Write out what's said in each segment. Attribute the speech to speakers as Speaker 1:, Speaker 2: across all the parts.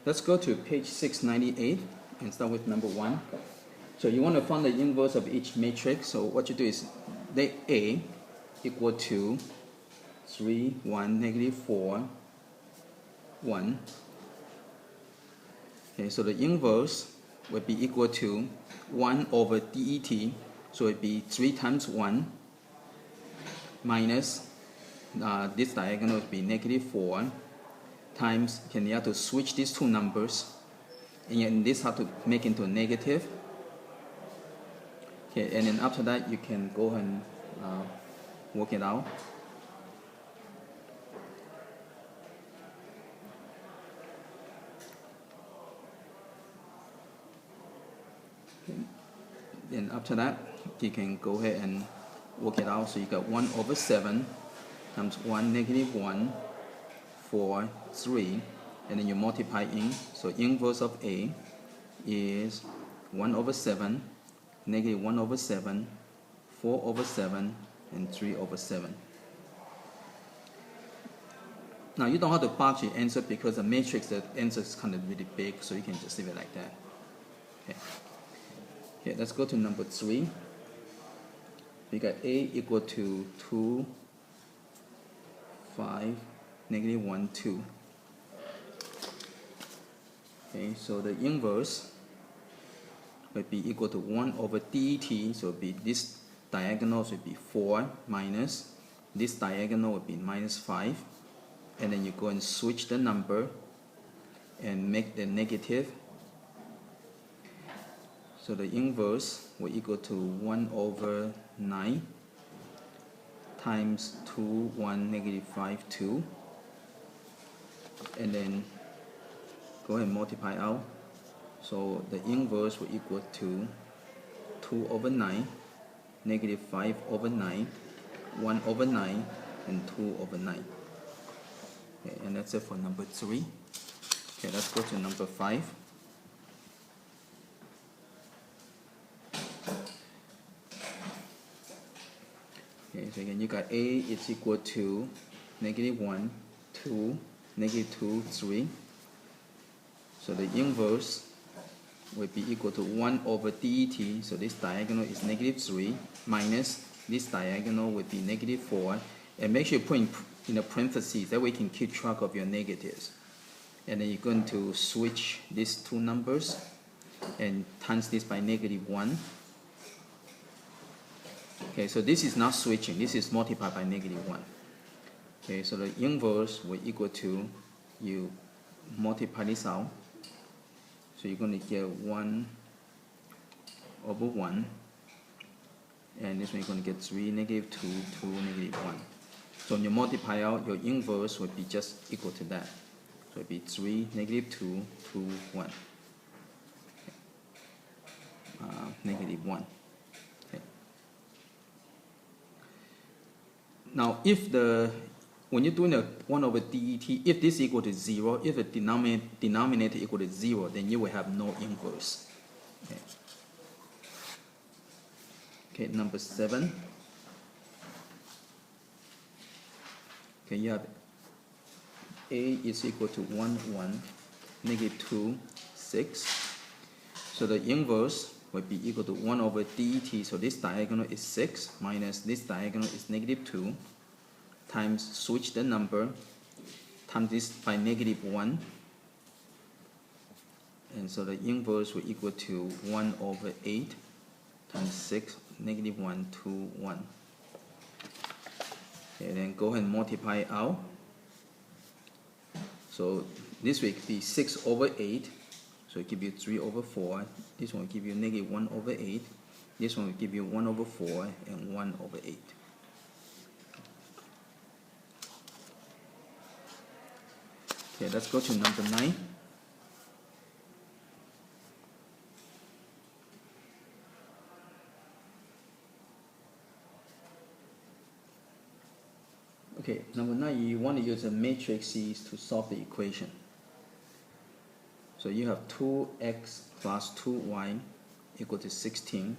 Speaker 1: Let's go to page 698 and start with number 1. So you want to find the inverse of each matrix. So what you do is let A equal to 3, 1, negative 4, 1. Okay, so the inverse would be equal to 1 over det. So it would be 3 times 1 minus this diagonal would be negative 4 times, you have to switch these two numbers, and this have to make into a negative. Okay, and then after that you can go and work it out. Okay. Then after that you can go ahead and work it out. So you got 1 over 7 times 1 negative 1 4 3, and then you multiply in. So inverse of A is 1 over 7, negative 1 over 7, 4 over 7, and 3 over 7. Now you don't have to box your answer because the matrix, the answer is kind of really big, so you can just leave it like that. Okay. Okay, let's go to number 3. We got A equal to 2, 5, negative 1, 2. Okay, so the inverse would be equal to 1 over det, so it would be this diagonal would be 4 minus this diagonal would be minus 5, and then you go and switch the number and make the negative. So the inverse will equal to 1 over 9 times 2, 1, negative 5, 2. And then go ahead and multiply out. So the inverse will equal to 2 over 9, negative 5 over 9, 1 over 9, and 2 over 9. Okay, and that's it for number 3. Okay, let's go to number 5. Okay, so again you got A is equal to negative 1, 2, negative 2, 3. So the inverse will be equal to 1 over det. So this diagonal is negative 3 minus this diagonal would be negative 4. And make sure you put in a parentheses, that way you can keep track of your negatives. And then you're going to switch these two numbers and times this by negative 1. Okay, so this is not switching, this is multiplied by negative 1. Okay, so the inverse will equal to, you multiply this out, so you're going to get 1 over 1, and this one you're going to get 3, negative 2, 2, negative 1. So when you multiply out, your inverse would be just equal to that. So it would be 3, negative 2, 2, 1. Okay. Negative 1. Okay. Now if when you're doing a 1 over det, if this is equal to 0, if the denominator equal to 0, then you will have no inverse. Okay, okay, number 7. Okay, you have A is equal to 1, 1, negative 2, 6. So the inverse would be equal to 1 over det. So this diagonal is 6 minus this diagonal is negative 2 times switch the number times this by negative 1. And so the inverse will equal to 1 over 8 times 6, negative 1, 2, 1. Okay, then go ahead and multiply out. So this will be 6 over 8. So it give you 3 over 4. This one will give you negative 1 over 8. This one will give you 1 over 4 and 1 over 8. Okay, let's go to number 9. Okay, number 9, you want to use a matrices to solve the equation. So you have 2x plus 2y equal to 16.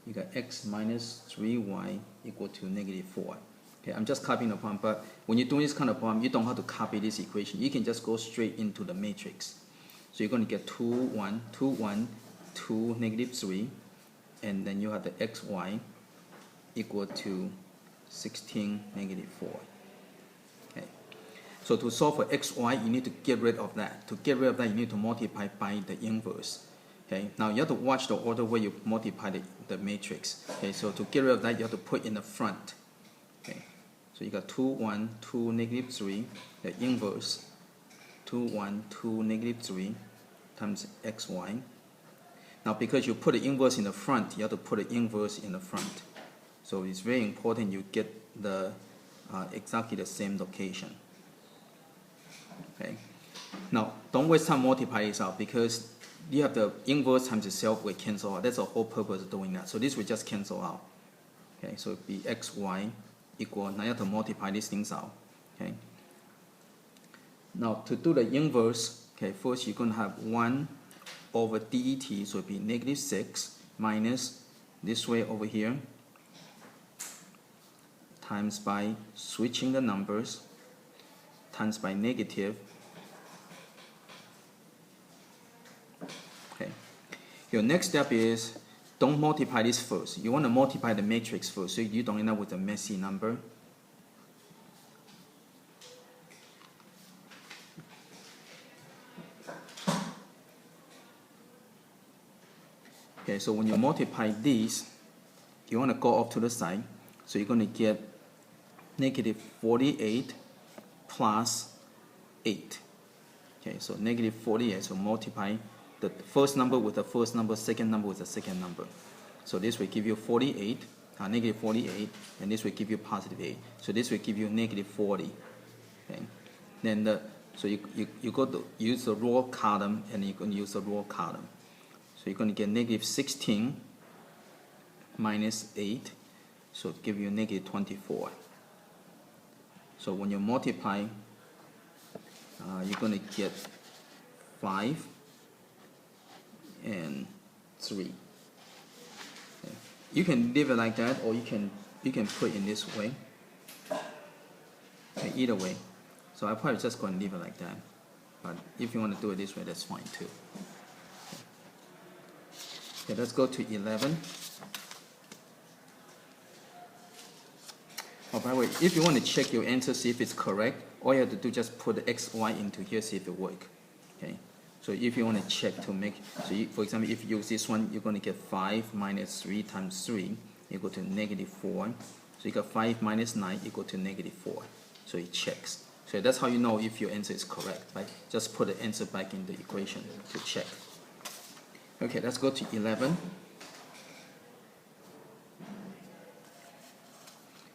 Speaker 1: You got x minus 3y equal to negative 4. Okay, I'm just copying the problem, but when you're doing this kind of problem, you don't have to copy this equation. You can just go straight into the matrix. So you're going to get 2, 1, 2, 1, 2, negative 3, and then you have the xy equal to 16, negative 4. Okay. So to solve for xy, you need to get rid of that. To get rid of that, you need to multiply by the inverse. Okay. Now you have to watch the order where you multiply the matrix. Okay. So to get rid of that, you have to put in the front. Okay. So you got 2, 1, 2, negative 3, the inverse 2, 1, 2, negative 3 times xy. Now because you put the inverse in the front, you have to put the inverse in the front. So it's very important you get the exactly the same location. Okay. Now don't waste time multiplying this out because you have the inverse times itself will cancel out. That's the whole purpose of doing that. So this will just cancel out. Okay. So it'll be xy equal. Now you have to multiply these things out. Okay. Now to do the inverse, okay, first you're going to have 1 over det, so it'll be negative 6 minus this way over here times by switching the numbers times by negative. Okay. Your next step is don't multiply this first. You want to multiply the matrix first so you don't end up with a messy number. Okay, so when you multiply these, you want to go off to the side. So you're going to get negative 48 plus 8. Okay, so negative 48, so multiply the first number with the first number, second number with the second number. So this will give you 48, negative 48, and this will give you positive 8. So this will give you negative 40. Okay, then so you go to use the raw column and you're going to use the raw column. So you're going to get negative 16 minus 8, so it gives you negative 24. So when you multiply, you're going to get 5 and 3. Okay. You can leave it like that, or you can put it in this way. Okay, either way. So I'm probably just going to leave it like that. But if you want to do it this way, that's fine too. Okay, let's go to 11. Oh, by the way, if you want to check your answer, see if it's correct, all you have to do is just put the xy into here, see if it works. Okay. So if you want to check to make, so for example, if you use this one, you're going to get 5 minus 3 times 3 equal to negative 4. So you got 5 minus 9 equal to negative 4. So it checks. So that's how you know if your answer is correct, right? Just put the answer back in the equation to check. Okay, let's go to 11.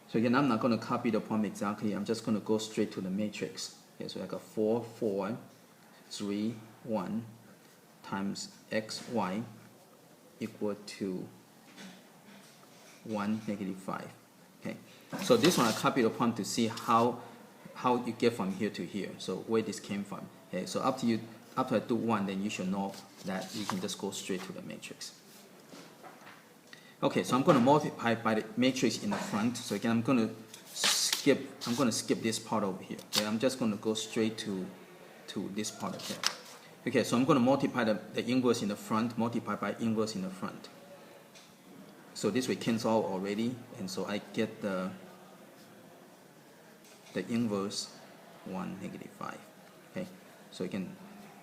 Speaker 1: So again, I'm not going to copy the problem exactly. I'm just going to go straight to the matrix. Okay, so I got 4, 4, 3, 1 times xy equal to 1, negative 5. Okay, so this one I copied the problem to see how you get from here to here. So where this came from. Okay, so after I do 1, then you should know that you can just go straight to the matrix. Okay, so I'm going to multiply by the matrix in the front. So again, I'm going to skip this part over here. Okay, I'm just going to go straight to this part of here. Okay, so I'm going to multiply the inverse in the front, multiply by inverse in the front. So this will cancel out already, and so I get the inverse 1, negative 5. Okay, so again,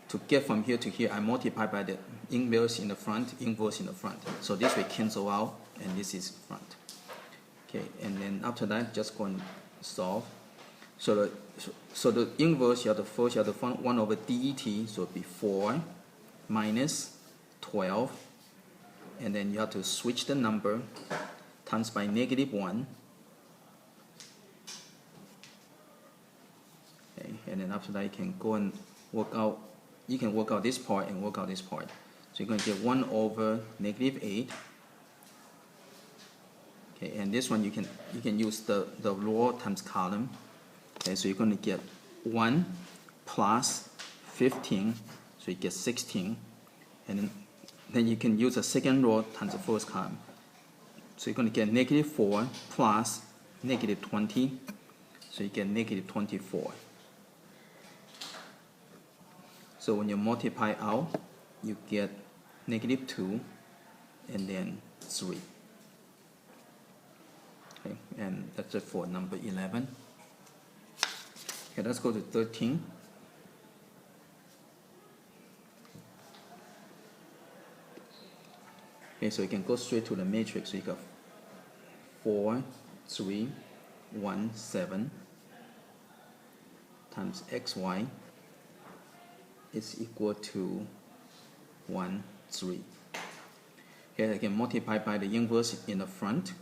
Speaker 1: to get from here to here, I multiply by the inverse in the front, inverse in the front. So this will cancel out, and this is front. Okay, and then after that, just go and solve. So the inverse, you have to find 1 over det, so it'll be 4 minus 12, and then you have to switch the number times by negative 1. Okay, and then after that, you can go and work out. You can work out this part and work out this part. So you're going to get 1 over negative 8. Okay, and this one you can use the row times column. Okay, so you're going to get 1 plus 15, so you get 16, and then you can use the second row times the first column. So you're going to get negative 4 plus negative 20, so you get negative 24. So when you multiply out, you get -2 and then 3. Okay, and that's it for number 11. Okay, let's go to 13. Okay, so you can go straight to the matrix. So you got 4, 3, 1, 7 times xy is equal to 1, 3. Okay, I can multiply by the inverse in the front.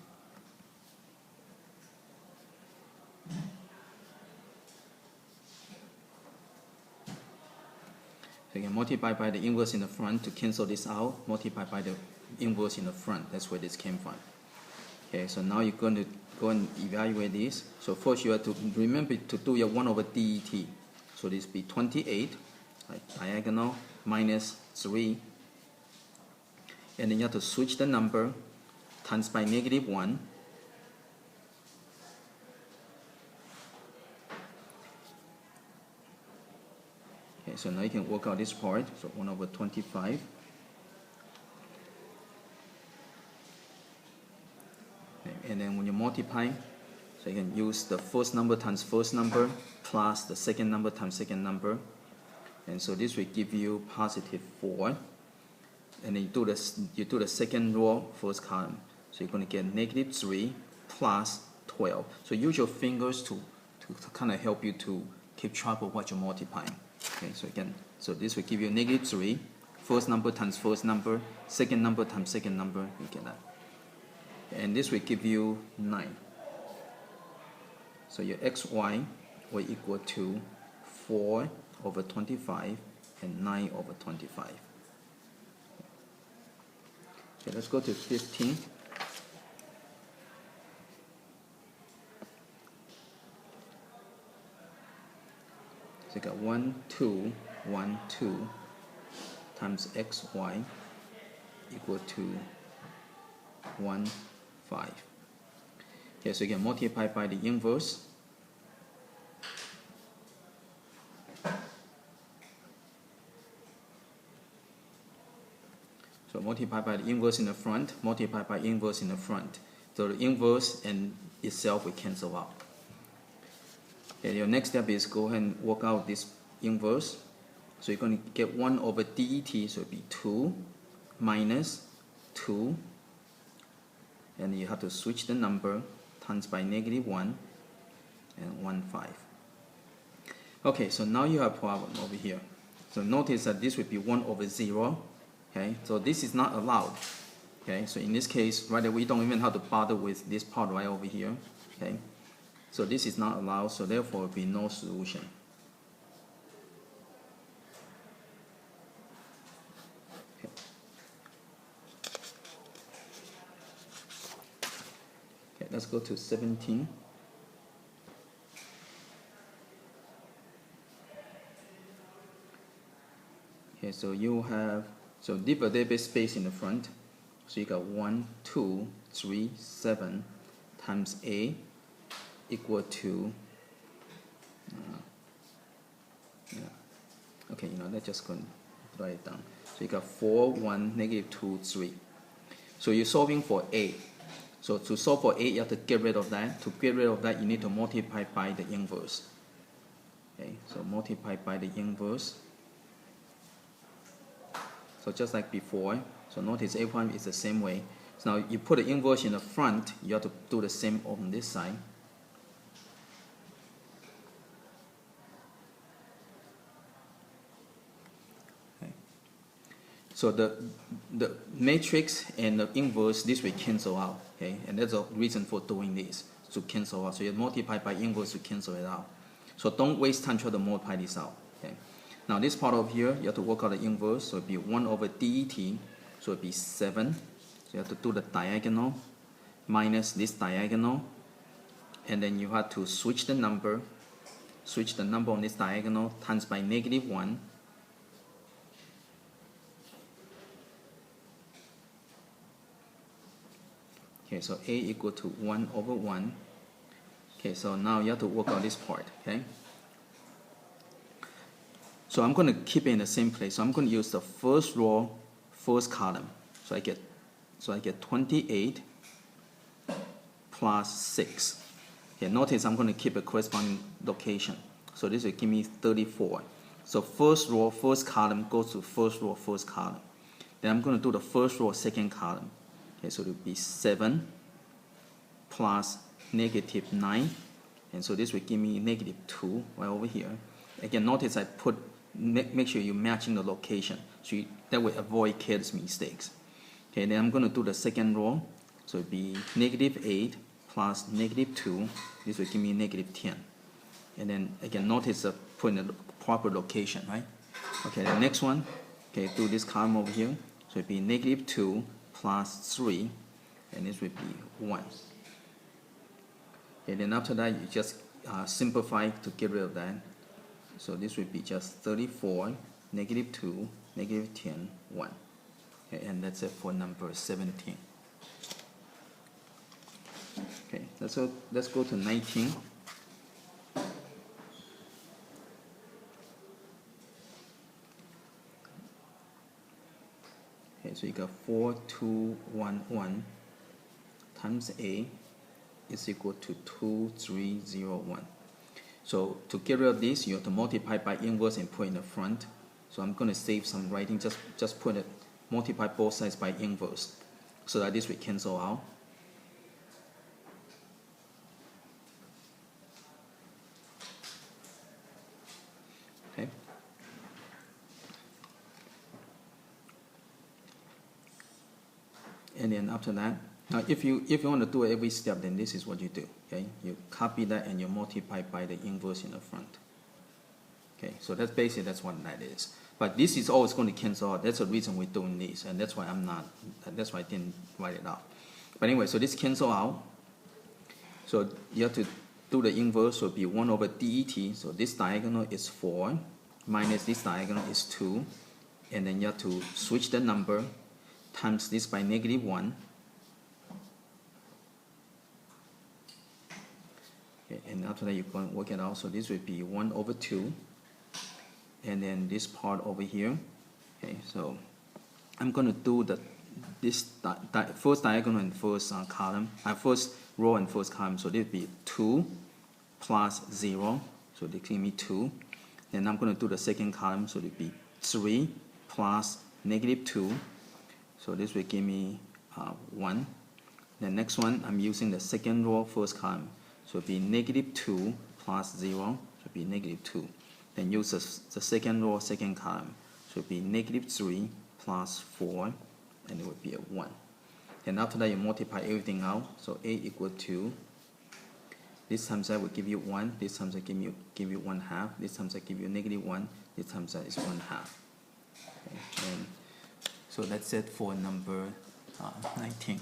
Speaker 1: So you can multiply by the inverse in the front to cancel this out. Multiply by the inverse in the front. That's where this came from. Okay, so now you're going to go and evaluate this. So first you have to remember to do your 1 over det. So this be 28, right, diagonal, minus 3. And then you have to switch the number, times by -1. Okay, so now you can work out this part. So 1 over 25. Okay, and then when you multiply, so you can use the first number times first number plus the second number times second number. And so this will give you +4. And then you do the second row, first column. So you're going to get -3 plus 12. So use your fingers to kind of help you to keep track of what you're multiplying. Okay, so this will give you -3, first number times first number, second number times second number, you get that. And this will give you 9. So your xy will equal to 4 over 25 and 9 over 25. Okay, let's go to 15. So you got 1, 2, 1, 2 times xy equal to 1, 5. Okay, so you can multiply by the inverse. So multiply by the inverse in the front, multiply by inverse in the front. So the inverse and itself will cancel out. Okay, your next step is go ahead and work out this inverse. So you're going to get 1 over det, so it'll be 2 minus 2. And you have to switch the number, times by -1 and 1, 5. Okay, so now you have a problem over here. So notice that this would be 1 over 0. Okay, so this is not allowed. Okay, so in this case, right, we don't even have to bother with this part right over here. Okay, so this is not allowed, so therefore there will be no solution. Okay. Okay, let's go to 17. Okay, so you have divided space in the front. So you got 1, 2, 3, 7 times a equal to okay, let's just go and write it down. So you got 4, 1, -2, 3. So you're solving for a. So to solve for a, you have to get rid of that. To get rid of that, you need to multiply by the inverse. Okay, so multiply by the inverse. So just like before, so notice a prime is the same way. So now you put the inverse in the front, you have to do the same on this side. Okay. So the matrix and the inverse, this will cancel out. Okay, and that's the reason for doing this, to cancel out. So you multiply by inverse to cancel it out. So don't waste time trying to multiply this out. Okay. Now this part over here, you have to work out the inverse, so it'll be 1 over det, so it'll be 7. So you have to do the diagonal minus this diagonal, and then you have to switch the number on this diagonal, times by -1. Okay, so a equal to 1 over 1. Okay, so now you have to work out this part. Okay. So I'm going to keep it in the same place. So I'm going to use the first row, first column. So I get 28 plus 6. Okay, notice I'm going to keep a corresponding location. So this will give me 34. So first row, first column goes to first row, first column. Then I'm going to do the first row, second column. Okay, so it will be 7 plus negative 9. And so this will give me negative 2 right over here. Again, notice I make sure you're matching the location. So that will avoid careless mistakes. Okay, then I'm going to do the second row. So it will be negative 8 plus negative 2. This will give me negative 10. And then again, notice I put in the proper location, right? Okay, the next one, okay, do this column over here. So it will be negative 2 plus 3, and this will be 1. Okay, then after that, you just simplify to get rid of that. So this will be just 34, negative 2, negative 10, 1. Okay, and that's it for number 17. Okay, let's go to 19. Okay, so you got 4211 times A is equal to 2301. So to get rid of this, you have to multiply by inverse and put in the front. So I'm going to save some writing, just put it, multiply both sides by inverse, so that this will cancel out. Okay. And then after that, now if you want to do every step, then this is what you do. Okay, you copy that and you multiply by the inverse in the front. Okay, so that's what that is. But this is always going to cancel out. That's the reason we're doing this, and that's why I didn't write it out. But anyway, so this cancel out. So you have to do the inverse, so it'll be 1 over det. So this diagonal is 4, minus this diagonal is 2. And then you have to switch the number, times this by negative 1. Okay, and after that, you can work it out. So this will be 1 over 2. And then this part over here. Okay, so I'm going to do this first diagonal and first column, first row and first column. So this will be 2 plus 0. So they give me 2. Then I'm going to do the second column. So it will be 3 plus negative 2. So this will give me 1. The next one, I'm using the second row, first column. So it will be negative 2 plus 0. So it will be negative 2. Then use the second row, second column. So it will be negative 3 plus 4, and it will be a 1. And after that, you multiply everything out. So A equal to, this times that will give you 1, this times that give you 1/2, this times that give you negative 1, this times that is 1/2. Okay, and so that's it for number 19.